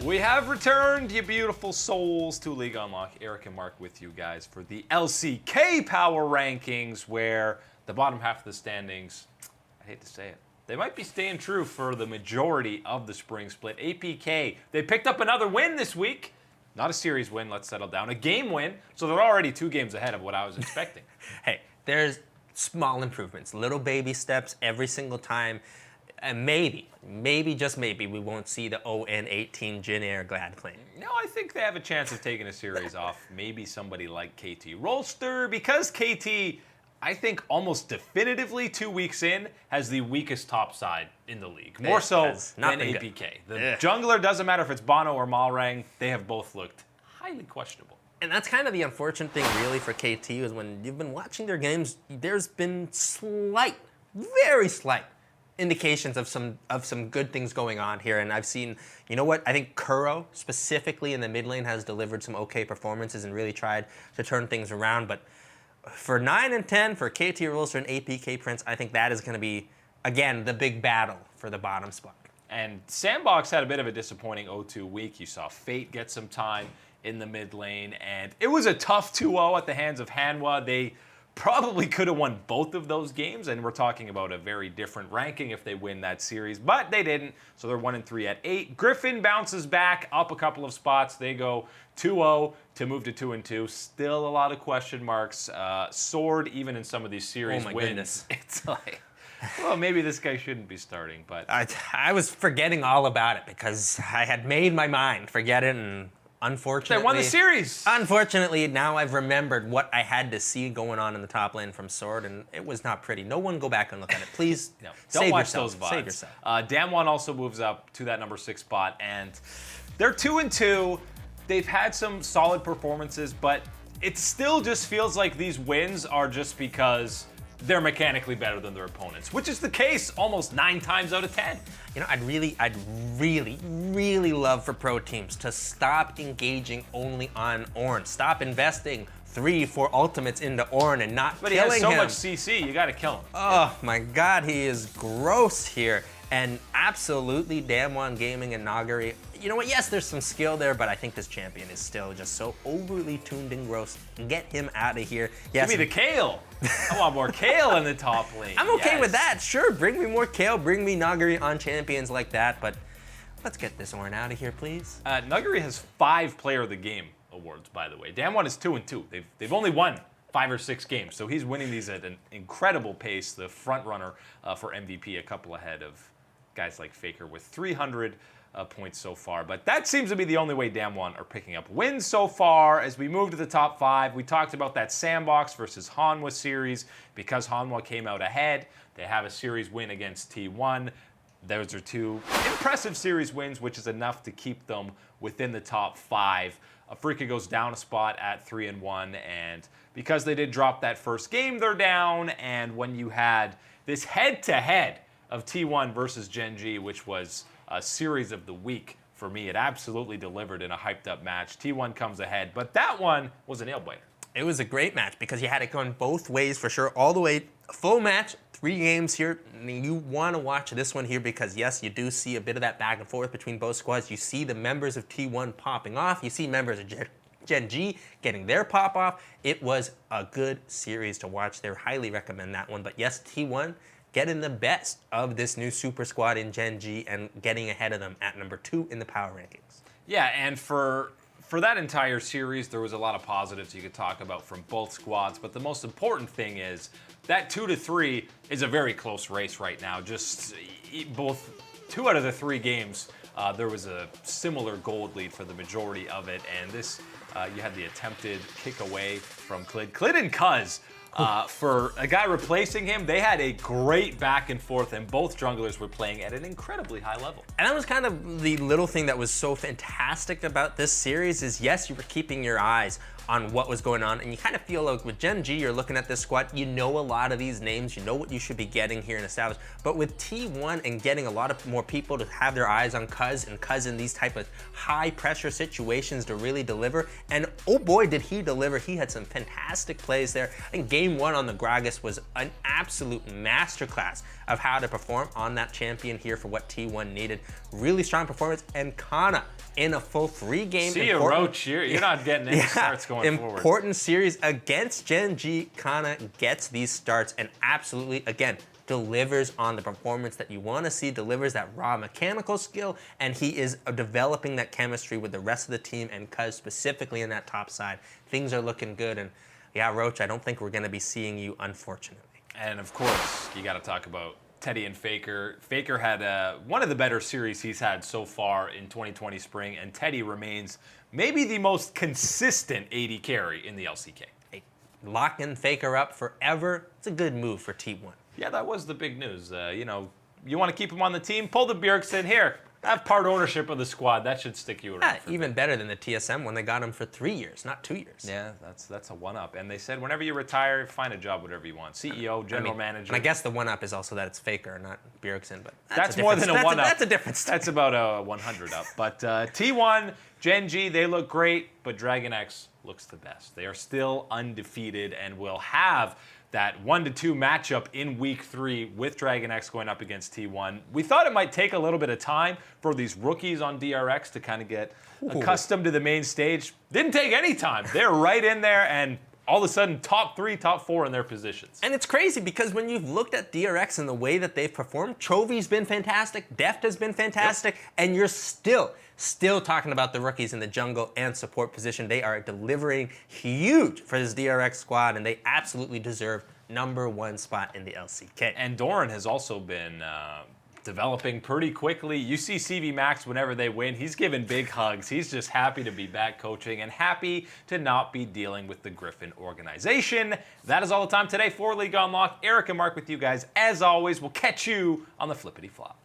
We have returned, you beautiful souls, to League Unlock. Eric and Mark with you guys for the LCK Power Rankings, where the bottom half of the standings, I hate to say it, they might be staying true for the majority of the spring split. APK, they picked up another win this week. Not a series win, let's settle down. A game win, so they're already 2 games ahead of what I was expecting. Hey, there's small improvements, little baby steps every single time. And maybe, just maybe, we won't see the ON18 Jin Air Glad claim. No, I think they have a chance of taking a series off. Maybe somebody like KT Rolster, because KT, I think almost definitively 2 weeks in, has the weakest top side in the league. More so than APK. The jungler, doesn't matter if it's Bono or Malrang, they have both looked highly questionable. And that's kind of the unfortunate thing really for KT, is when you've been watching their games, there's been slight, very slight, indications of some good things going on here. And I've seen, you know what, I think Kuro specifically in the mid lane has delivered some okay performances and really tried to turn things around. But for 9 and 10 for KT Rolster and APK Prince, I think that is going to be, again, the big battle for the bottom spot. And Sandbox had a bit of a disappointing 0-2 week. You saw Fate get some time in the mid lane, and it was a tough 2-0 at the hands of Hanwha. They probably could have won both of those games, and we're talking about a very different ranking if they win that series, but they didn't, so they're 1-3 at 8. Griffin bounces back up a couple of spots. They go 2-0 to move to 2-2. Still a lot of question marks. Sword, even in some of these series wins, goodness. It's like, well, maybe this guy shouldn't be starting, but I was forgetting all about it because I had made my mind forget it, and unfortunately, they won the series. Unfortunately, now I've remembered what I had to see going on in the top lane from Sword, and it was not pretty. No one go back and look at it, please. No, don't watch those VODs. Save yourself. Damwon also moves up to that number 6 spot, and they're 2-2. They've had some solid performances, but it still just feels like these wins are just because they're mechanically better than their opponents, which is the case almost 9 times out of 10. You know, I'd really love for pro teams to stop engaging only on Ornn. Stop investing 3-4 ultimates into Ornn and not killing him. But he has so much CC, you gotta kill him. Oh my God, he is gross here. And absolutely, Damwon Gaming and Nagari, you know what, yes, there's some skill there, but I think this champion is still just so overly tuned and gross. Get him out of here. Yes. Give me the Kale. I want more Kale in the top lane. I'm okay with that, sure. Bring me more Kale, bring me Nagari on champions like that, but let's get this Ornn out of here, please. Nagari has 5 Player of the Game awards, by the way. Damwon is 2-2. They've only won 5 or 6 games, so he's winning these at an incredible pace. The front runner for MVP, a couple ahead of guys like Faker with 300 points so far. But that seems to be the only way Damwon are picking up wins so far. As we move to the top 5, we talked about that Sandbox versus Hanwha series. Because Hanwha came out ahead, they have a series win against T1. Those are 2 impressive series wins, which is enough to keep them within the top 5. Afrika goes down a spot at 3-1, and because they did drop that first game, they're down. And when you had this head-to-head of T1 versus Gen G, which was a series of the week for me, it absolutely delivered in a hyped-up match. T1 comes ahead, but that one was a nail-biter. It was a great match because you had it going both ways for sure, all the way, full match, 3 games here. You want to watch this one here because, yes, you do see a bit of that back and forth between both squads. You see the members of T1 popping off. You see members of Gen G getting their pop off. It was a good series to watch there. Highly recommend that one. But yes, T1 getting the best of this new super squad in Gen G and getting ahead of them at number 2 in the power rankings. Yeah, and for that entire series, there was a lot of positives you could talk about from both squads, but the most important thing is that 2-3 is a very close race right now. Just both 2 out of the 3 games, there was a similar gold lead for the majority of it, and this, you had the attempted kick away from Clid. Clid and Cuz, for a guy replacing him, they had a great back and forth, and both junglers were playing at an incredibly high level. And that was kind of the little thing that was so fantastic about this series is, yes, you were keeping your eyes on what was going on. And you kind of feel like with Gen G, you're looking at this squad, you know a lot of these names, you know what you should be getting here and established. But with T1 and getting a lot of more people to have their eyes on Cuz and Cuz in these type of high pressure situations to really deliver. And oh boy, did he deliver. He had some fantastic plays there. I think game 1 on the Gragas was an absolute masterclass of how to perform on that champion here for what T1 needed. Really strong performance, and Kana in a full 3-game. See you, Roach. You're not getting any starts going forward. Important series against Gen G. Kana gets these starts and absolutely, again, delivers on the performance that you want to see, delivers that raw mechanical skill, and he is developing that chemistry with the rest of the team and Cuz specifically in that top side. Things are looking good, and yeah, Roach, I don't think we're going to be seeing you, unfortunately. And of course, you got to talk about Teddy and Faker. Faker had one of the better series he's had so far in 2020 spring, and Teddy remains maybe the most consistent AD carry in the LCK. Hey, locking Faker up forever, it's a good move for T1. Yeah, that was the big news. You know, you want to keep him on the team, pull the Bjergsen here. Have part ownership of the squad. That should stick you around. Yeah, even better than the TSM when they got him for 3 years, not 2 years. Yeah, that's a one-up. And they said whenever you retire, find a job, whatever you want. CEO, general manager. And I guess the one-up is also that it's Faker, not Bjergsen, but that's more than a one-up. That's a difference. That's about a 100 up. But T1, Gen G, they look great, but Dragon X looks the best. They are still undefeated and will have that 1-2 matchup in week 3 with Dragon X going up against T1. We thought it might take a little bit of time for these rookies on DRX to kind of get accustomed to the main stage. Didn't take any time. They're right in there, and all of a sudden, top 3, top 4 in their positions. And it's crazy because when you've looked at DRX and the way that they've performed, Chovy's been fantastic, Deft has been fantastic, and you're still talking about the rookies in the jungle and support position. They are delivering huge for this DRX squad, and they absolutely deserve #1 spot in the LCK. And Doran has also been developing pretty quickly. You see CV Max whenever they win, he's giving big hugs. He's just happy to be back coaching and happy to not be dealing with the Griffin organization. That is all the time today for League Unlocked. Eric and Mark with you guys. As always, we'll catch you on the flippity flop.